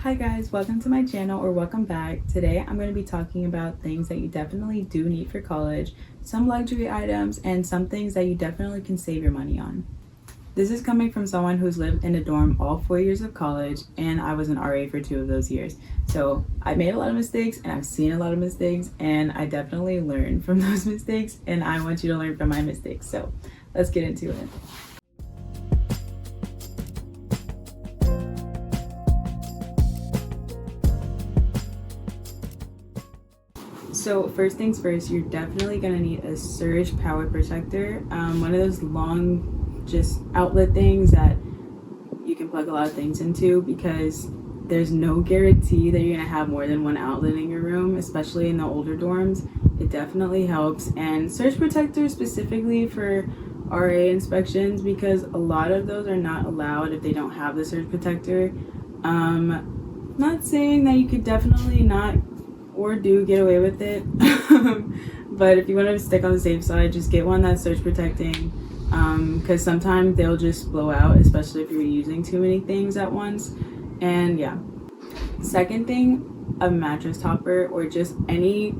Hi guys, welcome to my channel or welcome back. Today I'm going to be talking about things that you definitely do need for college, some luxury items, and some things that you definitely can save your money on. This is coming from someone who's lived in a dorm all 4 years of college, and I was an RA for 2 of those years. So I made a lot of mistakes and I've seen a lot of mistakes, and I definitely learned from those mistakes, and I want you to learn from my mistakes. So let's get into it. So first things first, you're definitely gonna need a surge power protector. One of those long just outlet things that you can plug a lot of things into, because there's no guarantee that you're gonna have more than one outlet in your room, especially in the older dorms. It definitely helps. And surge protectors specifically for RA inspections, because a lot of those are not allowed if they don't have the surge protector. Not saying that you could definitely not or do get away with it, but if you want to stick on the safe side, just get one that's surge protecting, because sometimes they'll just blow out, especially if you're using too many things at once. And yeah, second thing, a mattress topper or just any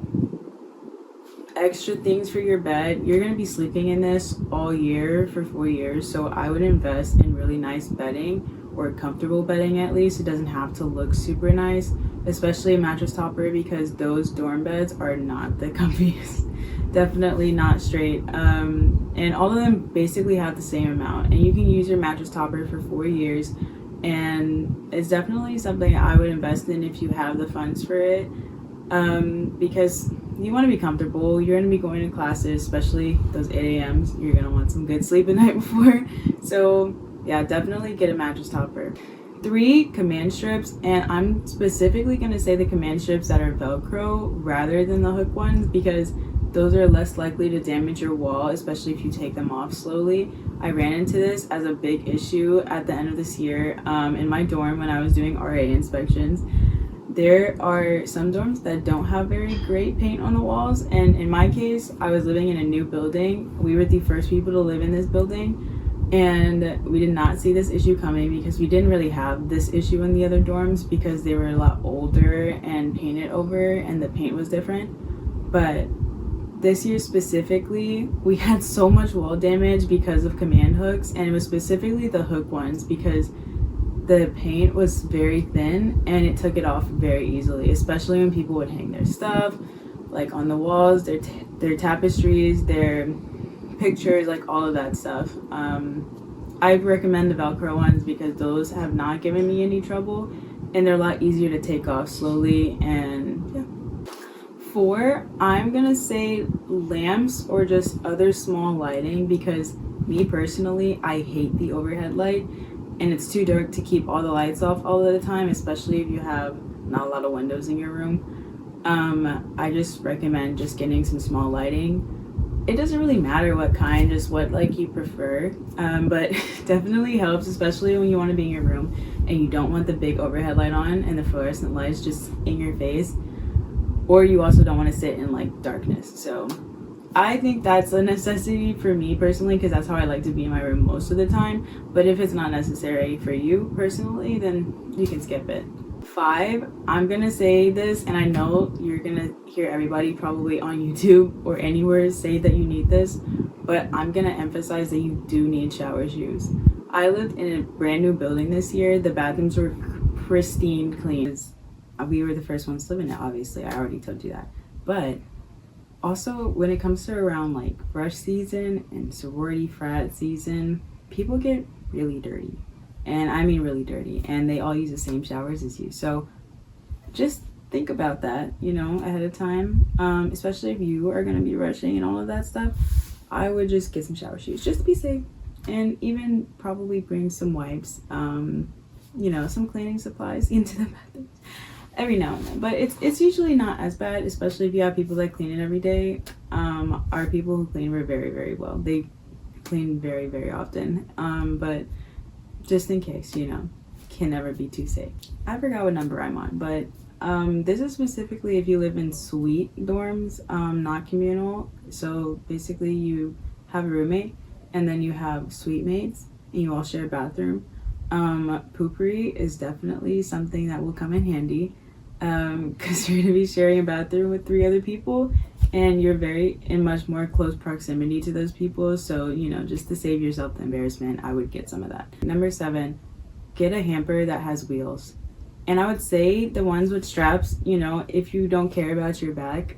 extra things for your bed. You're going to be sleeping in this all year for 4 years, so I would invest in really nice bedding, or comfortable bedding at least. It doesn't have to look super nice, especially a mattress topper, because those dorm beds are not the comfiest. Definitely not straight. And all of them basically have the same amount, and you can use your mattress topper for 4 years, and it's definitely something I would invest in if you have the funds for it, because you want to be comfortable. You're going to be going to classes, especially those 8 a.m.s. You're going to want some good sleep the night before. So yeah, definitely get a mattress topper. 3, command strips, and I'm specifically going to say the command strips that are Velcro rather than the hook ones, because those are less likely to damage your wall, especially if you take them off slowly. I ran into this as a big issue at the end of this year in my dorm when I was doing RA inspections. There are some dorms that don't have very great paint on the walls, and in my case, I was living in a new building. We were the first people to live in this building, and we did not see this issue coming, because we didn't really have this issue in the other dorms because they were a lot older and painted over and the paint was different. But this year specifically, we had so much wall damage because of command hooks, and it was specifically the hook ones, because the paint was very thin and it took it off very easily, especially when people would hang their stuff like on the walls, their tapestries, their pictures, like all of that stuff. I recommend the Velcro ones because those have not given me any trouble, and they're a lot easier to take off slowly. And yeah. 4, I'm gonna say lamps or just other small lighting, because me personally, I hate the overhead light, and it's too dark to keep all the lights off all of the time, especially if you have not a lot of windows in your room. I just recommend just getting some small lighting. It doesn't really matter what kind, just what like you prefer, but definitely helps, especially when you want to be in your room and you don't want the big overhead light on and the fluorescent lights just in your face, or you also don't want to sit in like darkness. So I think that's a necessity for me personally, because that's how I like to be in my room most of the time. But if it's not necessary for you personally, then you can skip it. 5, I'm gonna say this, and I know you're gonna hear everybody probably on YouTube or anywhere say that you need this, but I'm gonna emphasize that you do need shower shoes. I lived in a brand new building this year. The bathrooms were pristine clean. We were the first ones to live in it, obviously. I already told you that. But also, when it comes to around like brush season and sorority frat season, people get really dirty. And I mean really dirty. And they all use the same showers as you. So just think about that, ahead of time. Especially if you are going to be rushing and all of that stuff. I would just get some shower shoes just to be safe. And even probably bring some wipes, some cleaning supplies into the bathroom every now and then. But it's usually not as bad, especially if you have people that clean it every day. Our people who clean were very, very well. They clean very, very often. But just in case, can never be too safe. I forgot what number I'm on, but this is specifically if you live in suite dorms, not communal. So basically you have a roommate and then you have suite mates and you all share a bathroom. Poopery is definitely something that will come in handy because you're going to be sharing a bathroom with 3 other people and you're very in much more close proximity to those people. So, just to save yourself the embarrassment, I would get some of that. Number 7, get a hamper that has wheels. And I would say the ones with straps, if you don't care about your back,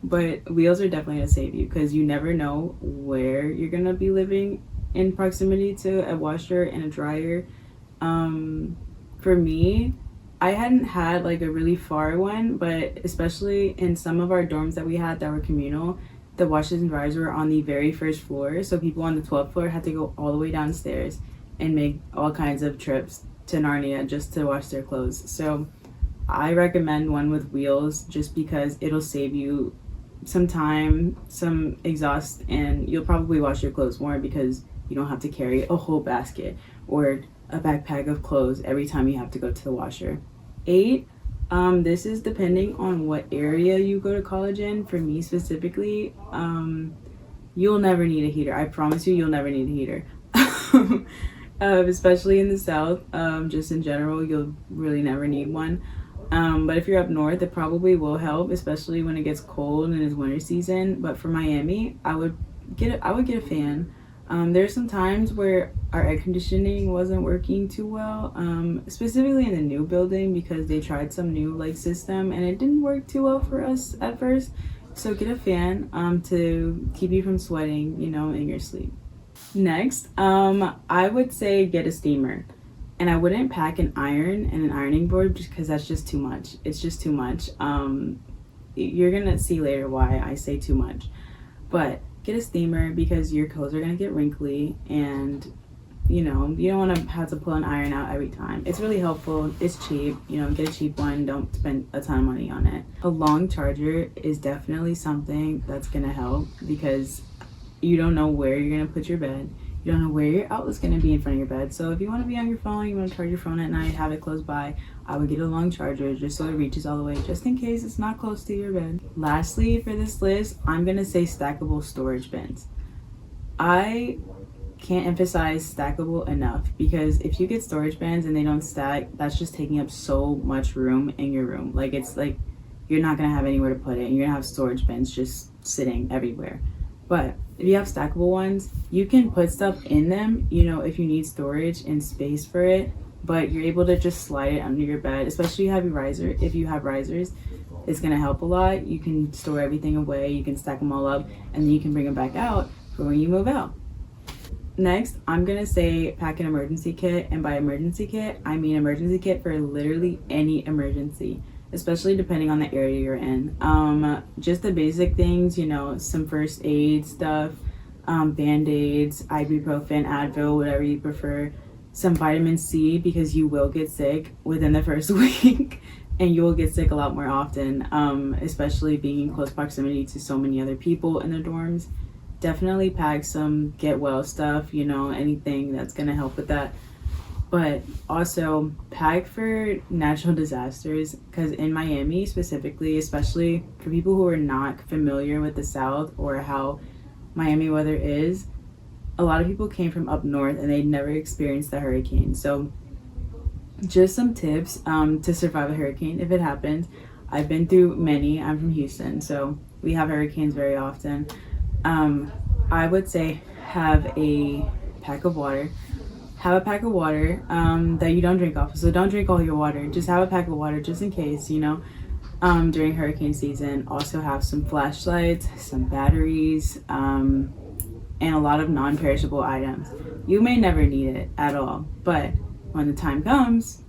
but wheels are definitely going to save you because you never know where you're going to be living in proximity to a washer and a dryer. For me, I hadn't had like a really far one, but especially in some of our dorms that we had that were communal, the washers and dryers were on the very first floor. So people on the 12th floor had to go all the way downstairs and make all kinds of trips to Narnia just to wash their clothes. So I recommend one with wheels just because it'll save you some time, some exhaust, and you'll probably wash your clothes more because you don't have to carry a whole basket or a backpack of clothes every time you have to go to the washer. 8, this is depending on what area you go to college in. For me specifically, you'll never need a heater. I promise you'll never need a heater. Especially in the South, just in general, you'll really never need one. But if you're up north, it probably will help, especially when it gets cold and it's winter season. But for Miami, I would get a fan. There's some times where our air conditioning wasn't working too well, specifically in the new building because they tried some new system and it didn't work too well for us at first. So get a fan to keep you from sweating, in your sleep. Next, I would say get a steamer. And I wouldn't pack an iron and an ironing board just because that's just too much. It's just too much. You're going to see later why I say too much. But get a steamer because your clothes are going to get wrinkly and, you don't want to have to pull an iron out every time. It's really helpful. It's cheap. Get a cheap one. Don't spend a ton of money on it. A long charger is definitely something that's going to help because you don't know where you're going to put your bed. You don't know where your outlet's going to be in front of your bed. So if you want to be on your phone, you want to charge your phone at night, have it close by, I would get a long charger just so it reaches all the way, just in case it's not close to your bed. Lastly, for this list, I'm going to say stackable storage bins. I can't emphasize stackable enough because if you get storage bins and they don't stack, that's just taking up so much room in your room. It's like you're not going to have anywhere to put it and you're going to have storage bins just sitting everywhere. But if you have stackable ones, you can put stuff in them, if you need storage and space for it, but you're able to just slide it under your bed, especially if you have risers, it's going to help a lot. You can store everything away, you can stack them all up, and then you can bring them back out for when you move out. Next, I'm going to say pack an emergency kit, and by emergency kit, I mean emergency kit for literally any emergency, especially depending on the area you're in. Just the basic things, some first aid stuff, Band-Aids, ibuprofen, Advil, whatever you prefer, some vitamin C because you will get sick within the first week and you will get sick a lot more often, especially being in close proximity to so many other people in the dorms. Definitely pack some get well stuff, anything that's going to help with that. But also pack for natural disasters because in Miami specifically, especially for people who are not familiar with the South or how Miami weather is, a lot of people came from up north and they'd never experienced the hurricane. So just some tips to survive a hurricane if it happens. I've been through many. I'm from Houston, so we have hurricanes very often. I would say have a pack of water. Have a pack of water that you don't drink off. So don't drink all your water. Just have a pack of water just in case, during hurricane season. Also have some flashlights, some batteries, and a lot of non-perishable items. You may never need it at all, but when the time comes,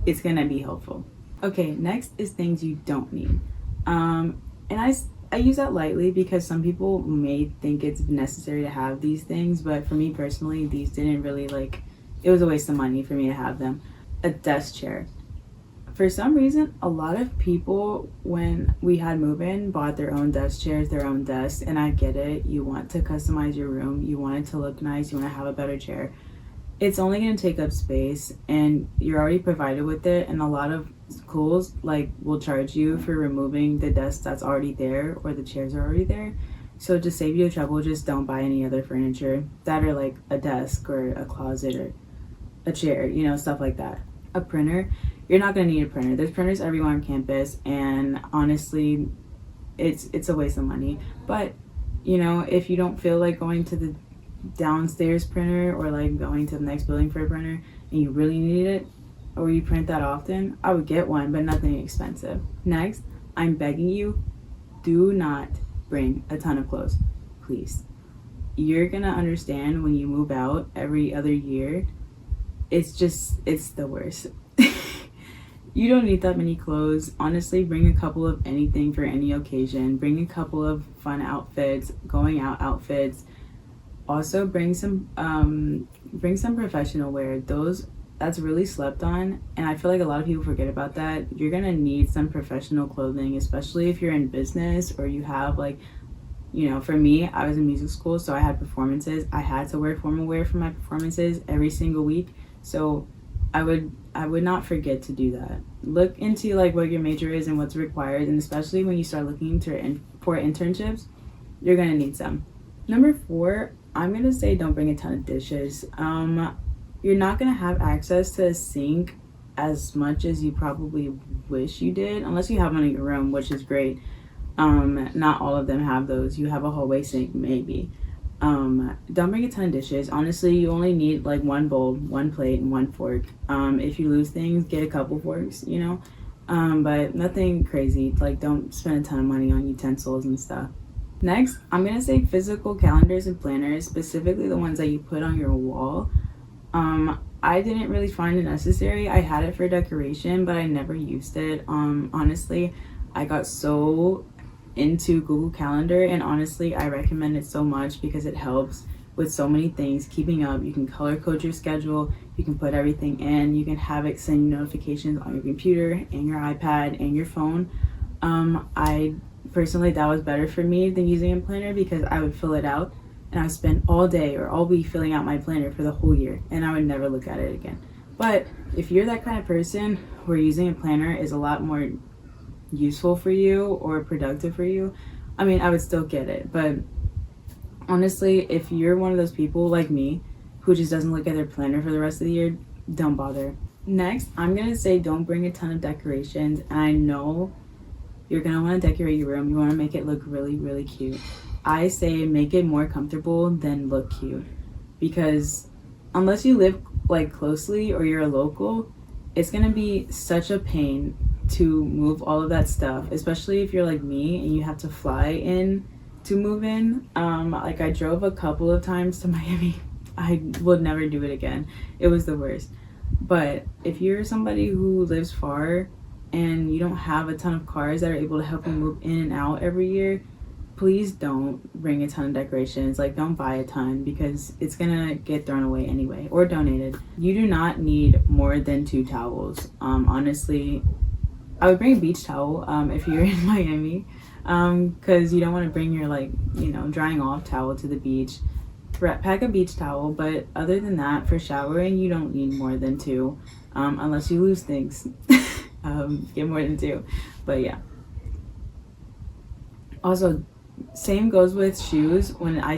it's going to be helpful. Okay, next is things you don't need. And I use that lightly because some people may think it's necessary to have these things, but for me personally, these didn't really it was a waste of money for me to have them. A desk chair. For some reason, a lot of people, when we had move-in, bought their own desk chairs, their own desks, and I get it. You want to customize your room, you want it to look nice, you want to have a better chair. It's only going to take up space and you're already provided with it, and a lot of schools will charge you for removing the desk that's already there or the chairs are already there. So to save you the trouble, just don't buy any other furniture that are a desk or a closet or a chair, you know, stuff like that. A printer, you're not going to need a printer. There's printers everywhere on campus, and honestly, it's a waste of money. But you know, if you don't feel like going to the downstairs printer or like going to the next building for a printer and you really need it, or you print that often, I would get one, but nothing expensive. Next, I'm begging you, do not bring a ton of clothes, please. You're gonna understand when you move out every other year. It's the worst. You don't need that many clothes. Honestly, bring a couple of anything for any occasion. Bring a couple of fun outfits, going out outfits. Also, bring some professional wear. That's really slept on, and I feel like a lot of people forget about that. You're gonna need some professional clothing, especially if you're in business or you have like, you know, for me, I was in music school, so I had performances. I had to wear formal wear for my performances every single week. So I would not forget to do that. Look into like what your major is and what's required, and especially when you start looking for internships, you're gonna need some. Number 4, I'm gonna say don't bring a ton of dishes. You're not gonna have access to a sink as much as you probably wish you did, unless you have one in your room, which is great. Not all of them have those. You have a hallway sink, maybe. Don't bring a ton of dishes. Honestly, you only need like one bowl, one plate, and one fork. If you lose things, get a couple forks, you know. But nothing crazy. Like, don't spend a ton of money on utensils and stuff. Next, I'm gonna say physical calendars and planners, specifically the ones that you put on your wall. I didn't really find it necessary. I had it for decoration, but I never used it. Honestly, I got so into Google Calendar, and honestly, I recommend it so much because it helps with so many things, keeping up. You can color code your schedule, you can put everything in, you can have it send notifications on your computer and your iPad and your phone. I personally, that was better for me than using a planner because I would fill it out and I would spend all day or all week filling out my planner for the whole year, and I would never look at it again. But if you're that kind of person where using a planner is a lot more useful for you or productive for you, I mean, I would still get it. But honestly, if you're one of those people like me who just doesn't look at their planner for the rest of the year, don't bother. Next, I'm gonna say don't bring a ton of decorations. And I know you're gonna want to decorate your room, you want to make it look really, really cute. I say make it more comfortable than look cute, because unless you live like closely or you're a local, it's gonna be such a pain to move all of that stuff, especially if you're like me and you have to fly in to move in. Like, I drove a couple of times to Miami. I would never do it again. It was the worst. But if you're somebody who lives far and you don't have a ton of cars that are able to help you move in and out every year, please don't bring a ton of decorations. Like, don't buy a ton because it's gonna get thrown away anyway or donated. You do not need more than 2 towels. Honestly, I would bring a beach towel if you're in Miami, because you don't want to bring your, like, you know, drying off towel to the beach. Pack a beach towel, but other than that, for showering, you don't need more than 2, unless you lose things. Get more than 2, but yeah. Also, same goes with shoes. When I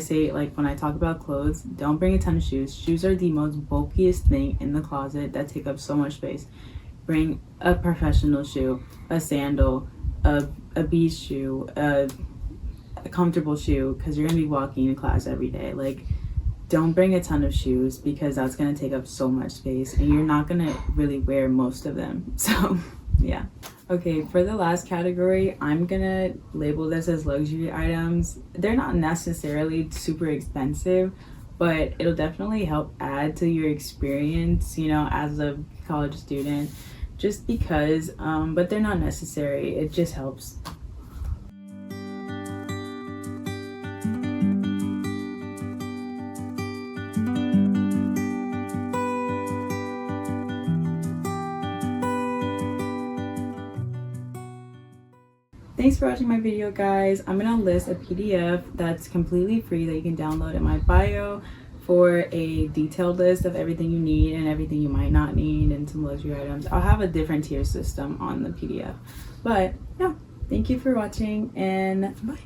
talk about clothes, don't bring a ton of shoes. Shoes are the most bulkiest thing in the closet that take up so much space. Bring a professional shoe, a sandal, a beach shoe, a comfortable shoe, because you're gonna be walking to class every day. Like, don't bring a ton of shoes because that's gonna take up so much space and you're not gonna really wear most of them. So yeah. Okay, for the last category, I'm gonna label this as luxury items. They're not necessarily super expensive, but it'll definitely help add to your experience, you know, as a college student, just because, but they're not necessary. It just helps. Thanks for watching my video, guys. I'm gonna list a PDF that's completely free that you can download in my bio for a detailed list of everything you need and everything you might not need and some luxury items. I'll have a different tier system on the PDF. But yeah, thank you for watching and bye.